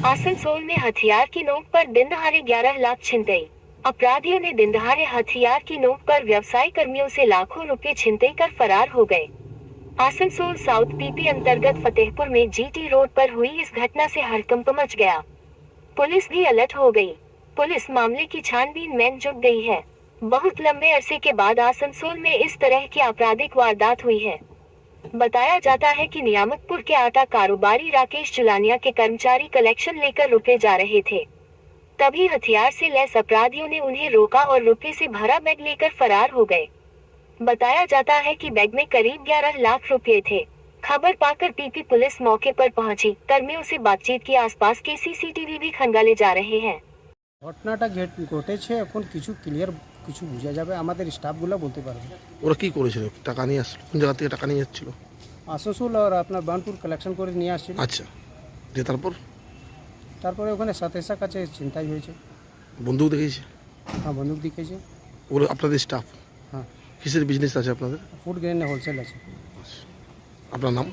आसनसोल में हथियार की नोक पर दिनदहाड़े 11 लाख छिनतई। अपराधियों ने दिनदहाड़े हथियार की नोक पर व्यवसाय कर्मियों से लाखों रुपए छिनतई कर फरार हो गए। आसनसोल साउथ पीपी अंतर्गत फतेहपुर में जीटी रोड पर हुई इस घटना से हड़कंप मच गया। पुलिस भी अलर्ट हो गई। पुलिस मामले की छानबीन में जुट गई है। बहुत लंबे अरसे के बाद आसनसोल में इस तरह की आपराधिक वारदात हुई है। बताया जाता है कि नियामतपुर के आटा कारोबारी राकेश जुलानिया के कर्मचारी कलेक्शन लेकर रुपए जा रहे थे। तभी हथियार से लैस अपराधियों ने उन्हें रोका और रुपए से भरा बैग लेकर फरार हो गए। बताया जाता है कि बैग में करीब 11 लाख रुपए थे। खबर पाकर पीपी पुलिस मौके पर पहुंची। कर्मियों से बातचीत की। आसपास के सीसीटीवी भी खंगाले जा रहे हैं। ঘটনাটা ঘটেছে এখন কিছু ক্লিয়ার কিছু বোঝা যাবে আমাদের স্টাফগুলো বলতে পারবে। ওরা কি করেছিল? টাকা নিয়ে আসলো? কোন জায়গা থেকে টাকা নিয়ে যাচ্ছিল? আসানসোল আর আপনার বার্নপুর কালেকশন করে নিয়ে আসছিল। আচ্ছা, যে তারপরে ওখানে সাতেশা কাছে চিন্তাই হয়েছে। বন্দুক দেখিয়েছে? হ্যাঁ, বন্দুক দেখিয়েছে। ওরা আপনাদের স্টাফ? হ্যাঁ। কিসের বিজনেস আছে আপনাদের? ফুড গ্রেন হোলসেল আছে। আপনার নাম?